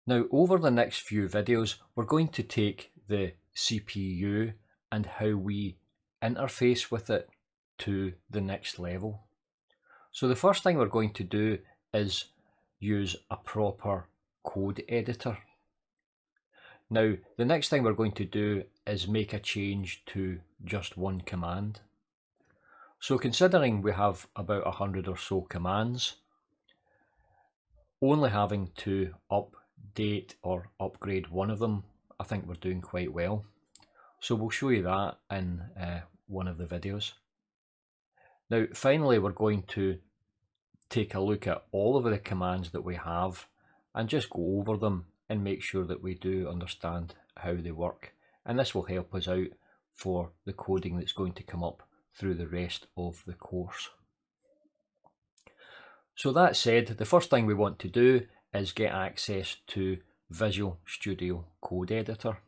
Now, over the next few videos, we're going to take the CPU and how we interface with it to the next level. So the first thing we're going to do is use a proper code editor. Now, the next thing we're going to do is make a change to just one command. So considering we have about 100 or so commands, only having to update or upgrade one of them, I think we're doing quite well. So we'll show you that in one of the videos. Now, finally, we're going to take a look at all of the commands that we have and just go over them and make sure that we do understand how they work. And this will help us out for the coding that's going to come up through the rest of the course. So that said, the first thing we want to do is get access to Visual Studio Code Editor.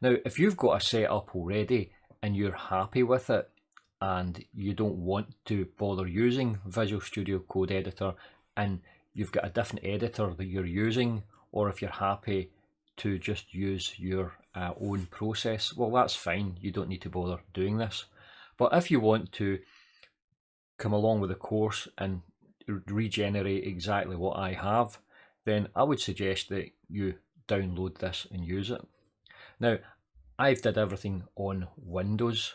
Now, if you've got a setup already and you're happy with it and you don't want to bother using Visual Studio Code Editor and you've got a different editor that you're using, or if you're happy to just use your own process, well, that's fine. You don't need to bother doing this. But if you want to come along with the course and regenerate exactly what I have, then I would suggest that you download this and use it. Now, I've did everything on Windows,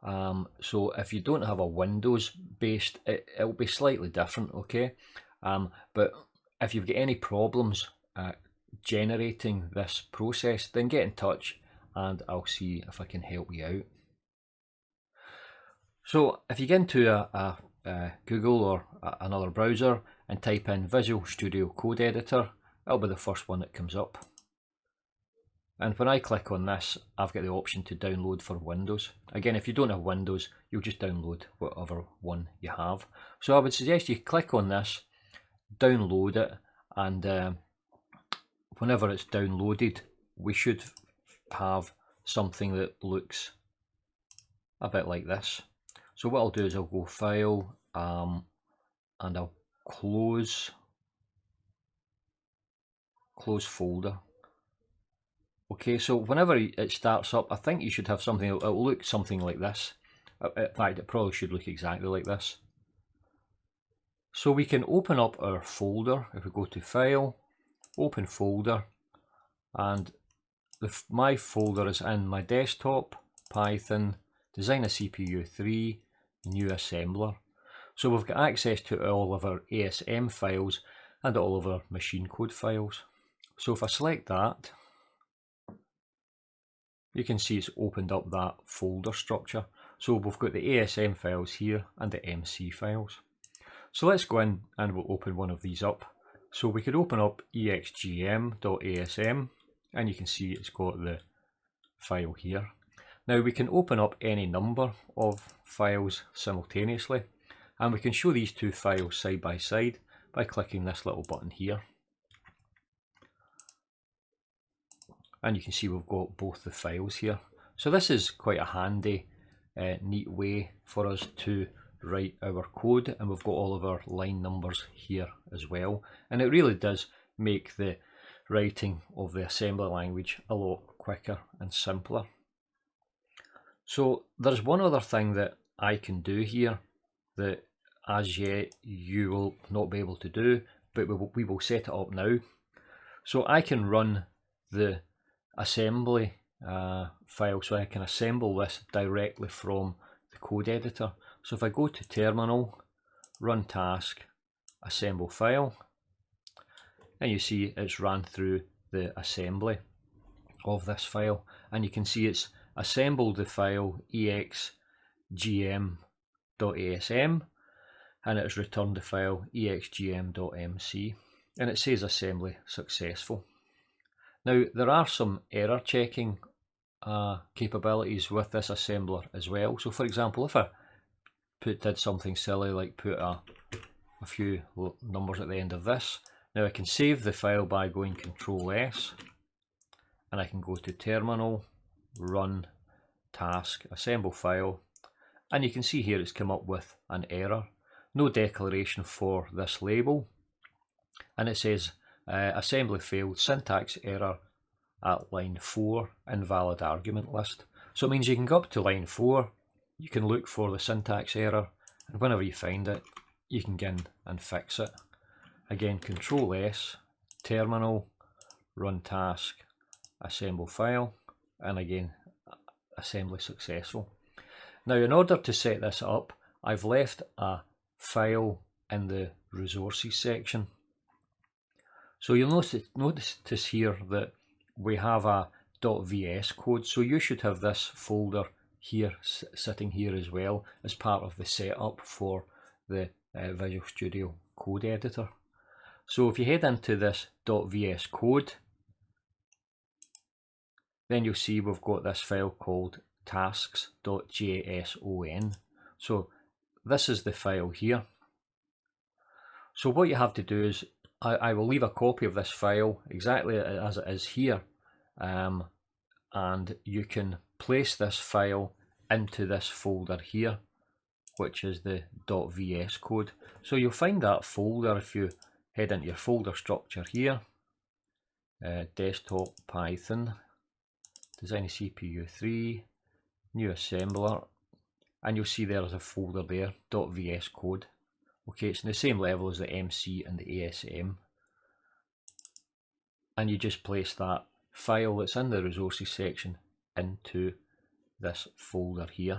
so if you don't have a Windows based, it'll be slightly different, okay? But if you've got any problems generating this process, then get in touch and I'll see if I can help you out. So if you get into Google or another browser and type in Visual Studio Code Editor, that'll be the first one that comes up. And when I click on this, I've got the option to download for Windows. Again, if you don't have Windows, you'll just download whatever one you have. So I would suggest you click on this, download it, and whenever it's downloaded, we should have something that looks a bit like this. So what I'll do is I'll go File, and I'll close folder. Okay, so whenever it starts up, I think you should have something, it'll look something like this. In fact, it probably should look exactly like this. So we can open up our folder. If we go to File, Open Folder, and my folder is in my desktop, Python, Design a CPU 3, New Assembler. So we've got access to all of our ASM files and all of our machine code files. So if I select that, you can see it's opened up that folder structure. So we've got the ASM files here and the MC files. So let's go in and we'll open one of these up. So we could open up exgm.asm and you can see it's got the file here. Now we can open up any number of files simultaneously, and we can show these two files side by side by clicking this little button here. And you can see we've got both the files here. So this is quite a handy, neat way for us to write our code, and we've got all of our line numbers here as well. And it really does make the writing of the assembly language a lot quicker and simpler. So there's one other thing that I can do here that as yet you will not be able to do, but we will set it up now. So I can run the assembly file, so I can assemble this directly from the code editor. So if I go to terminal, run task, assemble file, and you see it's ran through the assembly of this file, and you can see it's assembled the file exgm.asm and it has returned the file exgm.mc, and it says assembly successful. Now there are some error checking capabilities with this assembler as well. So for example, if I did something silly like put a few numbers at the end of this, now I can save the file by going Control S, and I can go to terminal, run task, assemble file, and you can see here it's come up with an error. No declaration for this label, and it says assembly failed, syntax error at line 4, invalid argument list. So it means you can go up to line 4, you can look for the syntax error, and whenever you find it, you can go in and fix it. Again, Control S, terminal, run task, assemble file, and again, assembly successful. Now, in order to set this up, I've left a file in the resources section. So you'll notice here that we have a .vs code, so you should have this folder here sitting here as well as part of the setup for the Visual Studio Code Editor. So if you head into this .vs code, then you'll see we've got this file called tasks.json. So this is the file here. So what you have to do is, I will leave a copy of this file exactly as it is here, and you can place this file into this folder here, which is the .vs code. So you'll find that folder if you head into your folder structure here, desktop Python, design CPU 3, new assembler, and you'll see there's a folder there, .vs code. Okay, it's in the same level as the MC and the ASM. And you just place that file that's in the resources section into this folder here.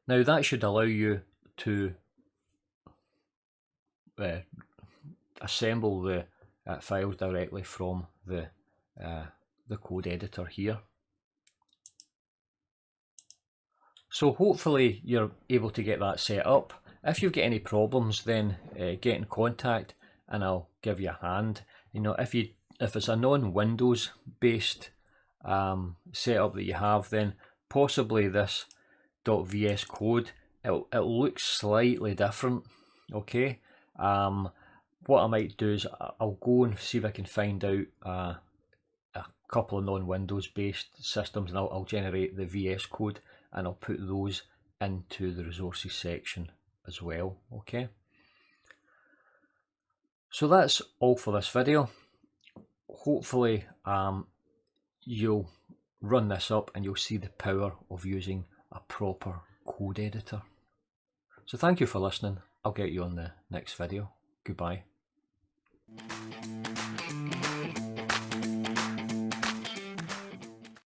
Now that should allow you to assemble the files directly from the code editor here. So hopefully you're able to get that set up. If you've got any problems, then get in contact and I'll give you a hand. You know, if it's a non-Windows based setup that you have, then possibly this .vs code it looks slightly different. Okay, what I might do is I'll go and see if I can find out a couple of non-Windows based systems, and I'll generate the VS code and I'll put those into the resources section as well. Okay, so that's all for this video. Hopefully you'll run this up and you'll see the power of using a proper code editor. So thank you for listening. I'll get you on the next video. Goodbye.